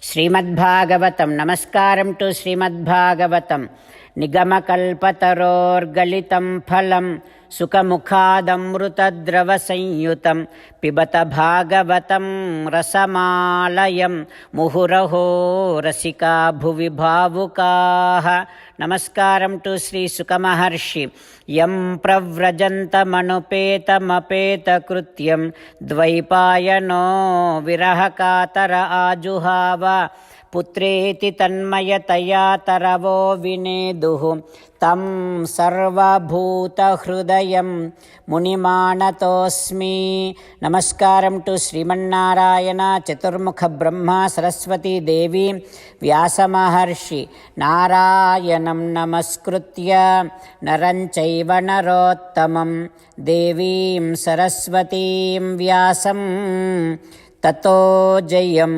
శ్రీమద్భాగవతం. నమస్కారం టు శ్రీమద్భాగవతం. నిగమకల్పతరోర్గలితం ఫలం సుఖముఖాదమృతద్రవ సంయుతం పిబత భాగవతం రసమాలయం ముహురహో రసికా భువి భావుకాః. నమస్కారం టు శ్రీ సుఖమహర్షి. యం ప్రవ్రజంతమనుపేతమపేతకృత్యం ద్వైపాయనో విరహకాతర ఆజుహావ పుత్రేతి తన్మయతయా తరవో వినేదుః తం సర్వభూతహృదయం మునిమానతోస్మి. నమస్కారం టు శ్రీమన్నారాయణ, చతుర్ముఖ బ్రహ్మ, సరస్వతీ దేవి, వ్యాసమహర్షి. నారాయణం నమస్కృత్య నరం చైవ నరోత్తమం దేవీం సరస్వతీం వ్యాసం తతో జయం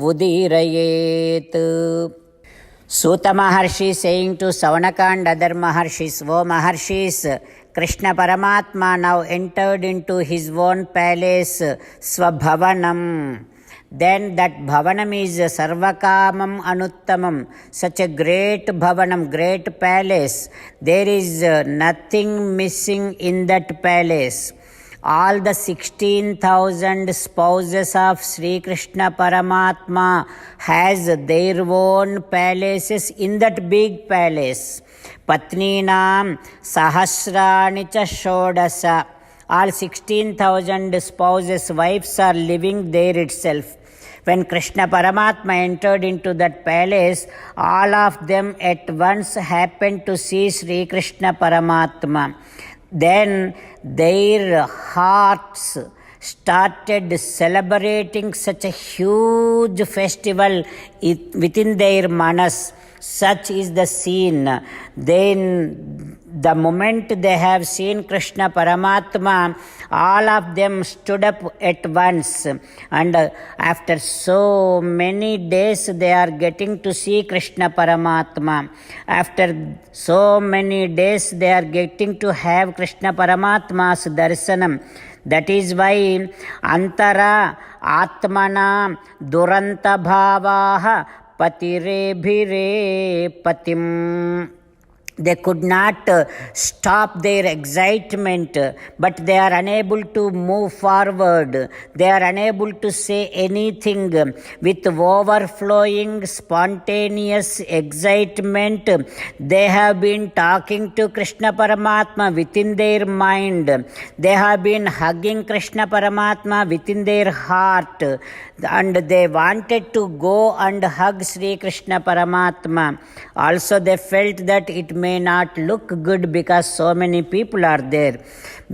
ఉదీరయేత్. Suta Maharshi saying to Savanaka and other Maharshis, "O Maharshis, Krishna Paramatma now entered into his own palace, Swabhavanam. Then that Bhavanam is Sarvakamam Anuttamam, such a great Bhavanam, great palace. There is nothing missing in that palace. All the 16,000 spouses of Sri Krishna Paramatma has their own palaces in that big palace. Patninam Sahasrani cha Shodasa. All 16,000 spouses, wives are living there itself. When Krishna Paramatma entered into that palace, all of them at once happened to see Sri Krishna Paramatma. Then their hearts started celebrating such a huge festival within their manas. Such is the scene. Then the moment they have seen Krishna Paramatma, all of them stood up at once, and after so many days they are getting to see Krishna Paramatma. After so many days they are getting to have Krishna Paramatma's darshanam. That is why antara atmana duranta bhavaha patirebhire patim. They could not stop their excitement, but they are unable to move forward. They are unable to say anything. With overflowing spontaneous excitement, they have been talking to Krishna Paramatma within their mind. They have been hugging Krishna Paramatma within their heart, and they wanted to go and hug Sri Krishna Paramatma. Also they felt that it may not look good because so many people are there.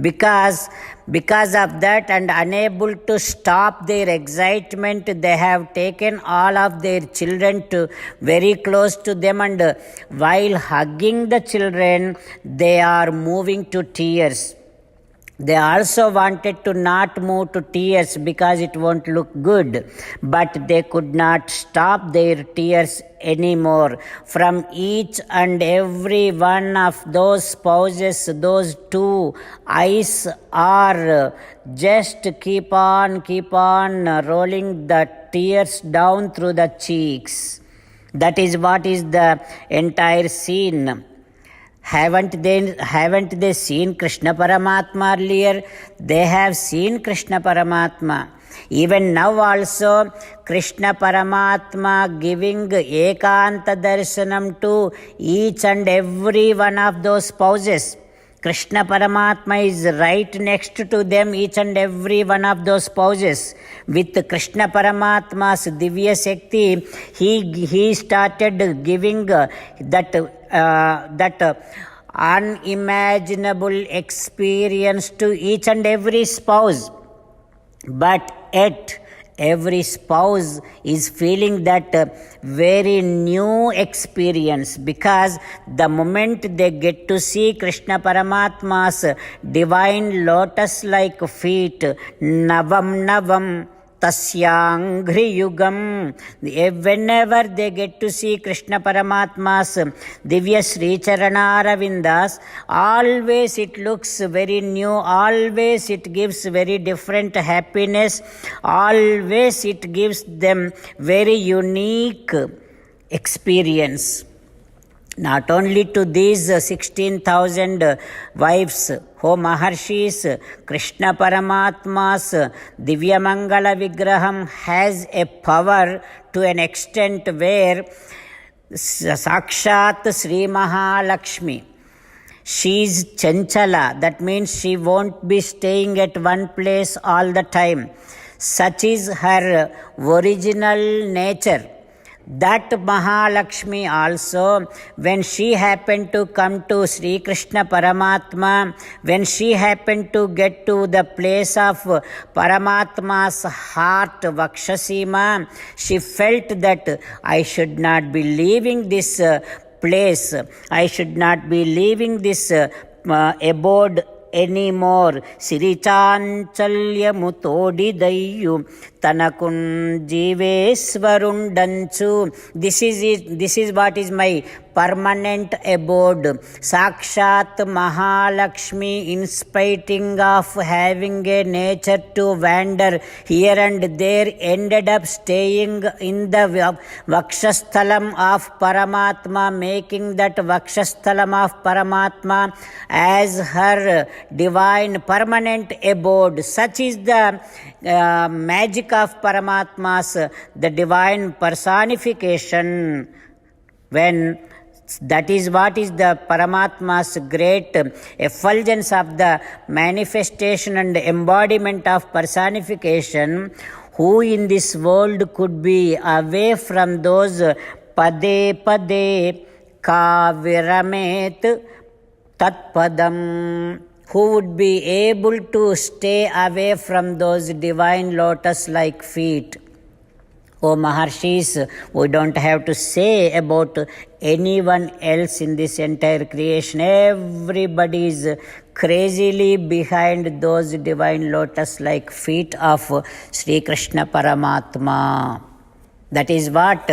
Because of that, and unable to stop their excitement, they have taken all of their children to very close to them, and while hugging the children, they are moving to tears. They also wanted to not move to tears because it won't look good, but they could not stop their tears anymore. From each and every one of those spouses, those two eyes are just keep on rolling the tears down through the cheeks. That is what is the entire scene. Haven't they seen Krishna Paramatma earlier? They have seen Krishna Paramatma. Even now also Krishna Paramatma giving ekanta darshanam to each and every one of those spouses. Krishna Paramatma is right next to them, each and every one of those spouses. With Krishna Paramatma's Divya Shakti, he started giving that unimaginable experience to each and every spouse. But yet every spouse is feeling that very new experience, because the moment they get to see Krishna Paramatma's divine lotus like feet, navam Tasyangriyugam. Whenever they get to see Krishna Paramatma's Divya Sri Charanaravindas, always it looks very new, always it gives very different happiness, always it gives them very unique experience. Not only to these 16,000 wives, O Maharshis, Krishna Paramatma's Divya Mangala Vigraham has a power to an extent where Sakshat Sri Mahalakshmi, she is Chanchala, that means she won't be staying at one place all the time. Such is her original nature. That Mahalakshmi also, when she happened to come to Sri Krishna Paramatma, when she happened to get to the place of Paramatma's heart, Vakshasima, she felt that I should not be leaving this place, I should not be leaving this abode anymore. Sirichanchalyamu todidayyu tanakun jivesvarundanchu. This is it. This is what is my permanent abode. Sakshat Mahalakshmi, in spite of having a nature to wander here and there, ended up staying in the Vakshasthalam of Paramatma, making that Vakshasthalam of Paramatma as her divine permanent abode. Such is the magic of Paramatma's, the divine personification. When that is what is the Paramatma's great effulgence of the manifestation and embodiment of personification. Who in this world could be away from those pade pade kaviramet tatpadam? Who would be able to stay away from those divine lotus-like feet? O Maharshis, we don't have to say about anyone else in this entire creation. Everybody is crazily behind those divine lotus-like feet of Sri Krishna Paramatma. That is what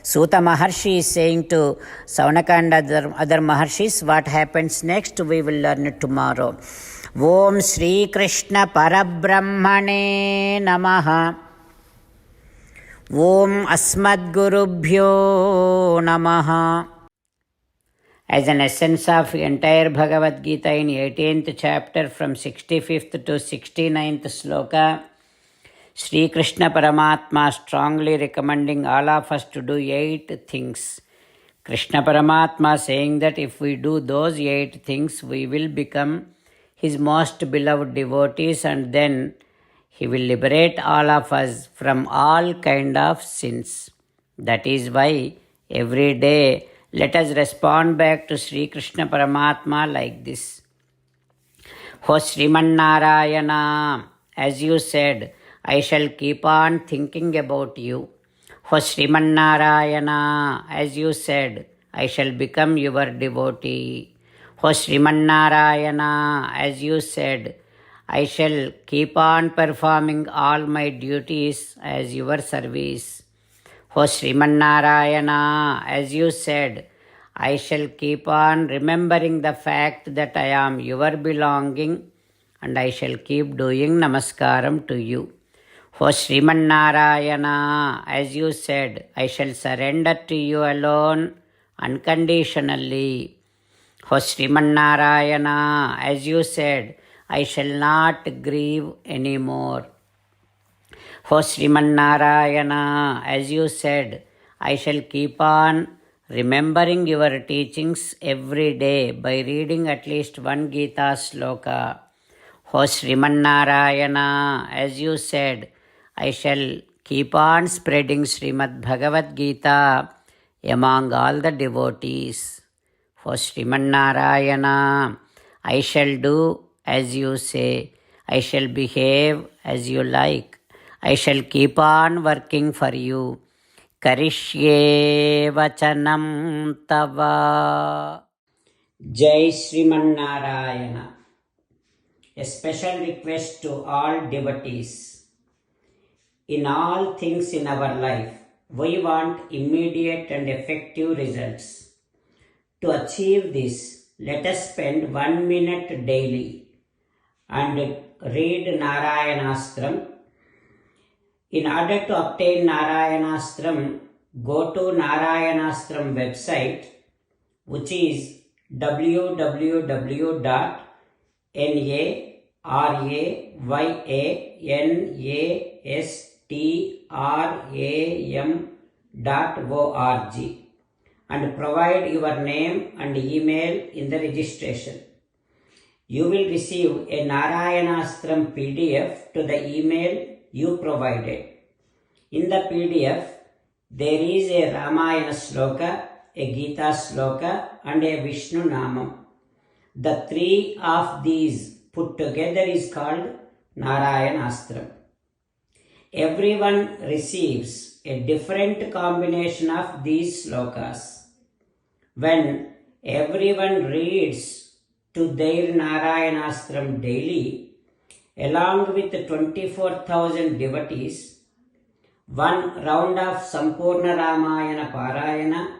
Suta Maharshi is saying to Saunaka and other Maharshis. What happens next, we will learn tomorrow. Om Sri Krishna Parabrahmane Namaha. Om Asmadgurubhyo Namaha. As an essence of entire Bhagavad Gita in 18th chapter from 65th to 69th sloka, Sri Krishna Paramatma strongly recommending all of us to do 8 things. Krishna Paramatma saying that if we do those 8 things, we will become His most beloved devotees, and then He will liberate all of us from all kind of sins. That is why every day let us respond back to Sri Krishna Paramatma like this. O Sriman Narayana, as you said, I shall keep on thinking about you. O Sriman Narayana, as you said, I shall become your devotee. O Sriman Narayana, as you said, I shall keep on performing all my duties as your service. O Sriman Narayana, as you said, I shall keep on remembering the fact that I am your belonging, and I shall keep doing namaskaram to you. O Sriman Narayana, as you said, I shall surrender to you alone unconditionally. O Sriman Narayana, as you said, I shall not grieve anymore. O Sriman Narayana, as you said, I shall keep on remembering your teachings every day by reading at least one Gita sloka. O Sriman Narayana, as you said, I shall keep on spreading Srimad Bhagavad Gita among all the devotees. O Sriman Narayana, I shall do as you say, I shall behave as you like, I shall keep on working for you. Karishye vachanam tava. Jai Sriman Narayana. A special request to all devotees. In all things in our life, we want immediate and effective results. To achieve this, let us spend 1 minute daily and read Narayanastram. In order to obtain Narayanastram, go to Narayanastram website, which is www.narayanastram.org, and provide your name and email in the registration. You will receive a Narayanastram PDF to the email you provided. In the PDF, there is a Ramayana sloka, a Gita sloka, and a Vishnu Namam. The three of these put together is called Narayanastram. Everyone receives a different combination of these slokas. When everyone reads to their Narayanastram daily, along with 24,000 devotees, one round of Sampurna Ramayana Parayana,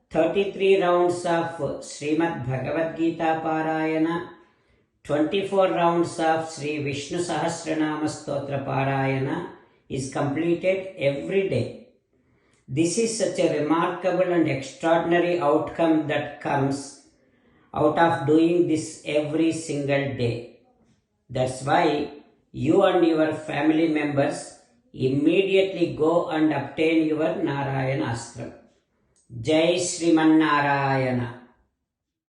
33 rounds of Srimad Bhagavad Gita Parayana, 24 rounds of Sri Vishnu Sahasranama Stotra Parayana is completed every day. This is such a remarkable and extraordinary outcome that comes out of doing this every single day. That's why you and your family members immediately go and obtain your Narayanastram. Jai Sriman Narayana.